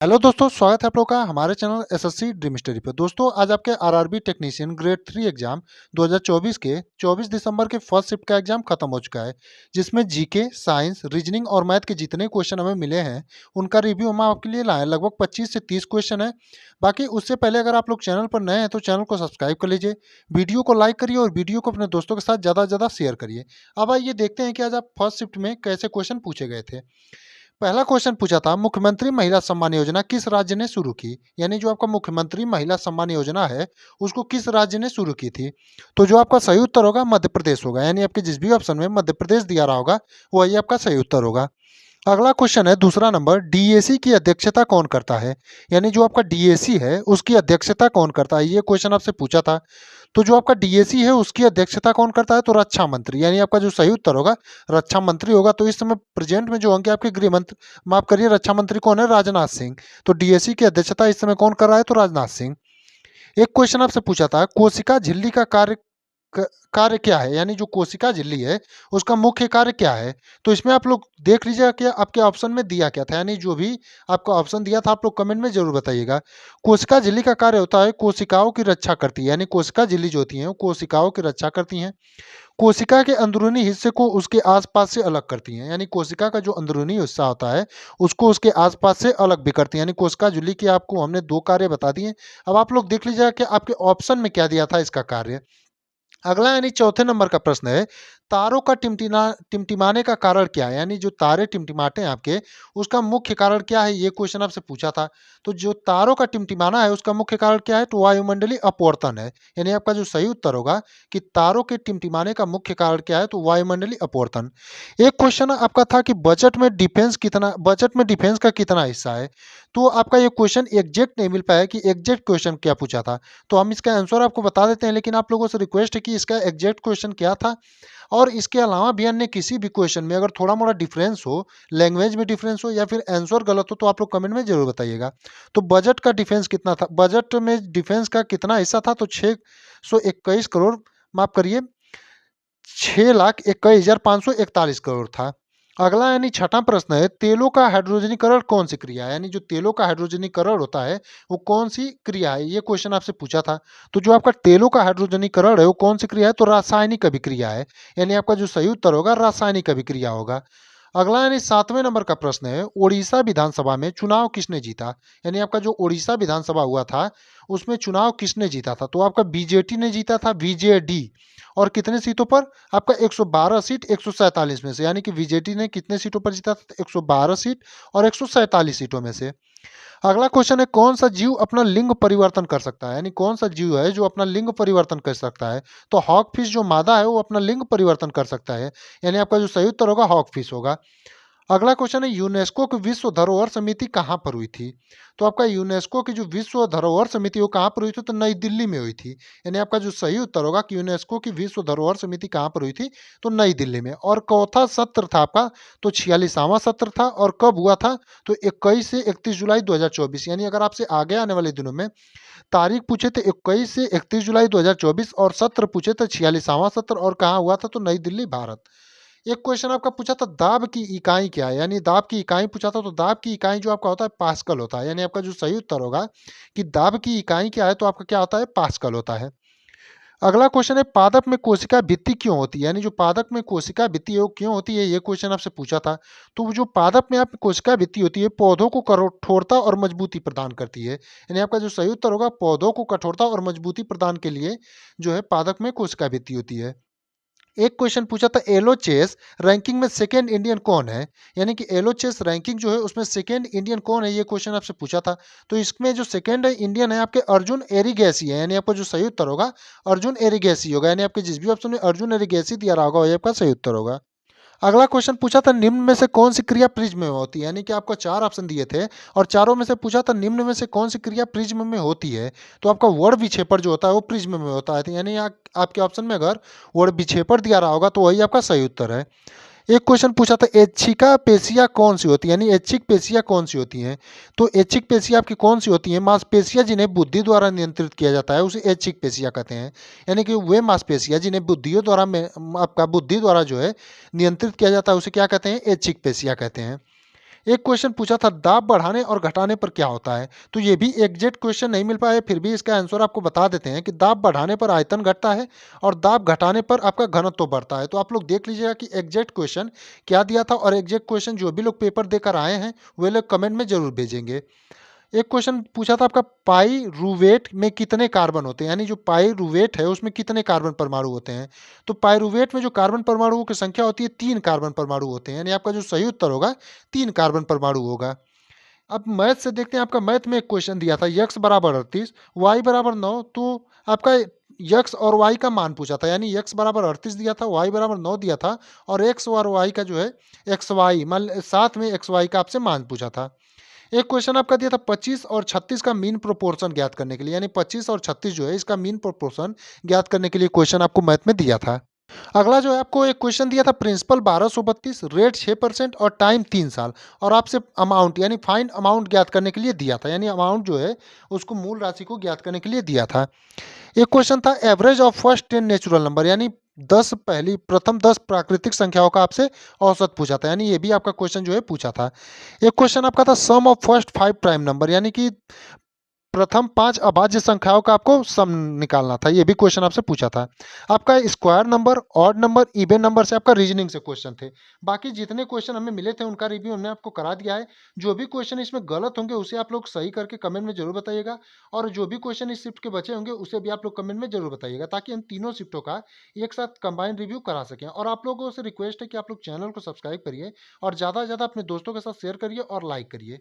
Hello दोस्तों, स्वागत है आप लोग का हमारे चैनल एसएससी ड्रीम स्टडी पे। दोस्तों आज आपके आरआरबी टेक्नीशियन ग्रेड 3 एग्जाम 2024 के 24 दिसंबर के फर्स्ट शिफ्ट का एग्जाम खत्म हो चुका है, जिसमें जीके, साइंस, रीजनिंग और मैथ के जितने क्वेश्चन हमें मिले हैं उनका रिव्यू हम आपके लिए लाए। लगभग 25 से 30 क्वेश्चन है। बाकी उससे पहले अगर आप लोग चैनल पर नए हैं तो चैनल को सब्सक्राइब कर लीजिए, वीडियो को लाइक करिए और वीडियो को अपने दोस्तों के साथ ज़्यादा से ज़्यादा शेयर करिए। अब आइए देखते हैं कि आज आप फर्स्ट शिफ्ट में कैसे क्वेश्चन पूछे गए थे। पहला क्वेश्चन पूछा था, मुख्यमंत्री महिला सम्मान योजना किस राज्य ने शुरू की? यानी जो आपका मुख्यमंत्री महिला सम्मान योजना है उसको किस राज्य ने शुरू की थी? तो जो आपका सही उत्तर होगा मध्य प्रदेश होगा। यानी आपके जिस भी ऑप्शन में मध्य प्रदेश दिया रहा होगा वही आपका सही उत्तर होगा। अगला क्वेश्चन है दूसरा नंबर, डीएसी की अध्यक्षता कौन करता है? यानी जो आपका डीएसी है उसकी अध्यक्षता कौन करता है, ये क्वेश्चन आपसे पूछा था। तो जो आपका डीएसी है उसकी अध्यक्षता कौन करता है? तो रक्षा मंत्री। यानी आपका जो सही उत्तर होगा रक्षा मंत्री होगा। तो इस समय प्रेजेंट में जो होंगे आपके गृह मंत्री, माफ करिए, रक्षा मंत्री कौन है? राजनाथ सिंह। तो डीएसी की अध्यक्षता इस समय कौन कर रहा है? तो राजनाथ सिंह। एक क्वेश्चन आपसे पूछा था, कोशिका झिल्ली का कार्य क्या है? यानी जो कोशिका झिल्ली है उसका मुख्य कार्य क्या है? तो इसमें आप लोग देख लीजिएगा कि आपके ऑप्शन में दिया क्या था। यानी जो भी आपका ऑप्शन दिया था आप लोग कमेंट में जरूर बताइएगा। कोशिका झिल्ली का कार्य होता है कोशिकाओं की रक्षा करती है। यानी कोशिका झिल्ली जो होती है वो कोशिकाओं की रक्षा करती हैं। कोशिका के अंदरूनी हिस्से को उसके आसपास से अलग करती हैं। यानी कोशिका का जो अंदरूनी हिस्सा होता है उसको उसके आसपास से अलग भी करती हैं। यानी कोशिका झिल्ली के आपको हमने दो कार्य बता दिए। अब आप लोग देख लीजिएगा कि आपके ऑप्शन में क्या दिया था इसका कार्य। अगला यानी चौथे नंबर का प्रश्न है, तारों का टिमटिमाने का कारण क्या है? यानी जो तारे टिमटिमाते हैं आपके उसका मुख्य कारण क्या है, ये क्वेश्चन आपसे पूछा था। तो जो तारों का टिमटिमाना है उसका मुख्य कारण क्या है? तो वायुमंडलीय अपवर्तन है। यानी आपका जो सही उत्तर होगा कि तारों के टिमटिमाने का मुख्य कारण क्या है? तो वायुमंडलीय अपवर्तन। एक क्वेश्चन आपका था कि बजट में डिफेंस का कितना हिस्सा है? तो आपका ये क्वेश्चन एग्जैक्ट नहीं मिल पाया कि एग्जैक्ट क्वेश्चन क्या पूछा था। तो हम इसका आंसर आपको बता देते हैं, लेकिन आप लोगों से रिक्वेस्ट है कि इसका एग्जैक्ट क्वेश्चन क्या था। और इसके अलावा भी अन्य किसी भी क्वेश्चन में अगर थोड़ा मोड़ा डिफरेंस हो, लैंग्वेज में डिफरेंस हो या फिर आंसर गलत हो तो आप लोग कमेंट में जरूर बताइएगा। तो बजट का डिफेंस कितना था? बजट में डिफेंस का कितना हिस्सा था? तो 621 करोड़, माफ करिए, 6,21,541 करोड़ था। अगला यानी छठा प्रश्न है, तेलों का हाइड्रोजनीकरण कौन सी क्रिया है? यानी जो तेलों का हाइड्रोजनीकरण होता है वो कौन सी क्रिया है, ये क्वेश्चन आपसे पूछा था। तो जो आपका तेलों का हाइड्रोजनीकरण है वो कौन सी क्रिया है? तो रासायनिक अभिक्रिया है। यानी आपका जो सही उत्तर होगा रासायनिक अभिक्रिया होगा। अगला यानी सातवें नंबर का प्रश्न है, उड़ीसा विधानसभा में चुनाव किसने जीता? यानी आपका जो उड़ीसा विधानसभा हुआ था उसमें चुनाव किसने जीता था? तो आपका बीजेटी ने जीता था, बीजेडी। और कितने सीटों पर? आपका 112 सीट 147 में से। यानी कि बीजेटी ने कितने सीटों पर जीता था? 112 सीट और 147 सीटों में से। अगला क्वेश्चन है, कौन सा जीव अपना लिंग परिवर्तन कर सकता है? यानी कौन सा जीव है जो अपना लिंग परिवर्तन कर सकता है? तो हॉक फिश जो मादा है वो अपना लिंग परिवर्तन कर सकता है। यानी आपका जो सही उत्तर होगा हॉक फिश होगा। अगला क्वेश्चन है, यूनेस्को की विश्व धरोहर समिति कहाँ पर हुई थी? तो आपका यूनेस्को की जो विश्व धरोहर समिति वो कहाँ पर हुई थी? तो नई दिल्ली में हुई थी। यानी आपका जो सही उत्तर होगा कि यूनेस्को की विश्व धरोहर समिति कहाँ पर हुई थी? तो नई दिल्ली में। और चौथा सत्र था आपका, तो 46वां सत्र था। और कब हुआ था? तो 21 से 31 जुलाई 2024। यानी अगर आपसे आगे आने वाले दिनों में तारीख पूछे थे 21 से 31 जुलाई 2024 और सत्र पूछे थे 46वां सत्र, और कहाँ हुआ था? तो नई दिल्ली, भारत। एक क्वेश्चन आपका पूछा था, दाब की इकाई क्या है? यानी दाब की इकाई पूछा था। तो दाब की इकाई जो आपका होता है पास्कल होता है। यानी आपका जो सही उत्तर होगा कि दाब की इकाई क्या है, तो आपका क्या होता है? पास्कल होता है। अगला क्वेश्चन है, पादप में कोशिका भित्ति क्यों होती है? यानी जो पादप में कोशिका भित्ति है वो क्यों होती है, ये क्वेश्चन आपसे पूछा था। तो वो जो पादप में आप कोशिका भित्ति होती है पौधों को कठोरता और मजबूती प्रदान करती है। यानी आपका जो सही उत्तर होगा पौधों को कठोरता और मजबूती प्रदान के लिए जो है पादप में कोशिका भित्ति होती है। एक क्वेश्चन पूछा था, एलो चेस रैंकिंग में सेकेंड इंडियन कौन है? यानी कि एलो चेस रैंकिंग जो है उसमें सेकेंड इंडियन कौन है, ये क्वेश्चन आपसे पूछा था। तो इसमें जो सेकेंड इंडियन है आपके अर्जुन एरिगैसी है। यानी आपका जो सही उत्तर होगा अर्जुन एरिगैसी होगा। यानी आपके जिस भी ऑप्शन में अर्जुन एरिगैसी दिया रहा होगा वही आपका सही उत्तर होगा। अगला क्वेश्चन पूछा था, निम्न में से कौन सी क्रिया प्रिज्म में होती है? यानी कि आपको चार ऑप्शन दिए थे और चारों में से पूछा था निम्न में से कौन सी क्रिया प्रिज्म में होती है। तो आपका वर्ण विक्षेपण जो होता है वो प्रिज्म में होता है। तो यानी आपके ऑप्शन में अगर वर्ण विक्षेपण दिया रहा होगा तो वही आपका सही उत्तर है। एक क्वेश्चन पूछा था, ऐच्छिका पेशियां कौन सी होती है? यानी ऐच्छिक पेशियां कौन सी होती हैं? तो ऐच्छिक पेशियां आपकी कौन सी होती हैं? मांसपेशियां जिन्हें बुद्धि द्वारा नियंत्रित किया जाता है उसे ऐच्छिक पेशियां कहते हैं। यानी कि वे मांसपेशियां जिन्हें बुद्धियों द्वारा आपका बुद्धि द्वारा जो है नियंत्रित किया जाता है उसे क्या कहते हैं? ऐच्छिक पेशियां कहते हैं। एक क्वेश्चन पूछा था दाब बढ़ाने और घटाने पर क्या होता है? तो ये भी एग्जैक्ट क्वेश्चन नहीं मिल पाया, फिर भी इसका आंसर आपको बता देते हैं कि दाब बढ़ाने पर आयतन घटता है और दाब घटाने पर आपका घनत्व बढ़ता है। तो आप लोग देख लीजिएगा कि एग्जैक्ट क्वेश्चन क्या दिया था, और एग्जैक्ट क्वेश्चन जो भी लोग पेपर देकर आए हैं वे लोग कमेंट में जरूर भेजेंगे। एक क्वेश्चन पूछा था आपका पाइरूवेट में कितने कार्बन होते हैं, यानी जो पाइरूवेट है उसमें कितने कार्बन परमाणु होते हैं? तो पाइरूवेट में जो कार्बन परमाणुओं की संख्या होती है 3 कार्बन परमाणु होते हैं, यानी आपका जो सही उत्तर होगा 3 कार्बन परमाणु होगा। अब मैथ से देखते हैं, आपका मैथ में एक क्वेश्चन दिया था x बराबर 38, y बराबर 9, तो आपका x और y का मान पूछा था, यानी x बराबर 38 दिया था, y बराबर 9 दिया था, और x और y का जो है xy मान साथ में xy का आपसे मान पूछा था। एक क्वेश्चन आपका दिया था 25 और 36 का मीन प्रोपोर्शन ज्ञात करने के लिए, यानी 25 और 36 जो है इसका मीन प्रोपोर्शन ज्ञात करने के लिए क्वेश्चन आपको मैथ में दिया था। अगला जो है आपको एक क्वेश्चन दिया था प्रिंसिपल 1232, रेट 6% और टाइम 3 साल, और आपसे अमाउंट यानी फाइंड अमाउंट ज्ञात करने के लिए दिया था, यानी अमाउंट जो है उसको मूल राशि को ज्ञात करने के लिए दिया था। एक क्वेश्चन था average of first 10 natural number, यानी 10 प्रथम 10 प्राकृतिक संख्याओं का आपसे औसत पूछा था, यानी ये भी आपका क्वेश्चन जो है पूछा था। एक क्वेश्चन आपका था सम ऑफ फर्स्ट 5 प्राइम नंबर, यानी कि प्रथम 5 अभाज्य संख्याओं का आपको सम निकालना था, ये भी क्वेश्चन आपसे पूछा था। आपका square number, odd number, even number से आपका रीजनिंग से क्वेश्चन थे। बाकी जितने क्वेश्चन हमें मिले थे उनका रिव्यू हमने आपको करा दिया है। जो भी क्वेश्चन इसमें गलत होंगे उसे आप लोग सही करके कमेंट में जरूर बताइएगा, और जो भी क्वेश्चन इस शिफ्ट के बचे होंगे उसे भी आप लोग कमेंट में जरूर बताइएगा, ताकि हम तीनों शिफ्टों का एक साथ कंबाइन रिव्यू करा सकें। और आप लोगों से रिक्वेस्ट है कि आप लोग चैनल को सब्सक्राइब करिए और ज़्यादा से ज़्यादा अपने दोस्तों के साथ शेयर करिए और लाइक करिए।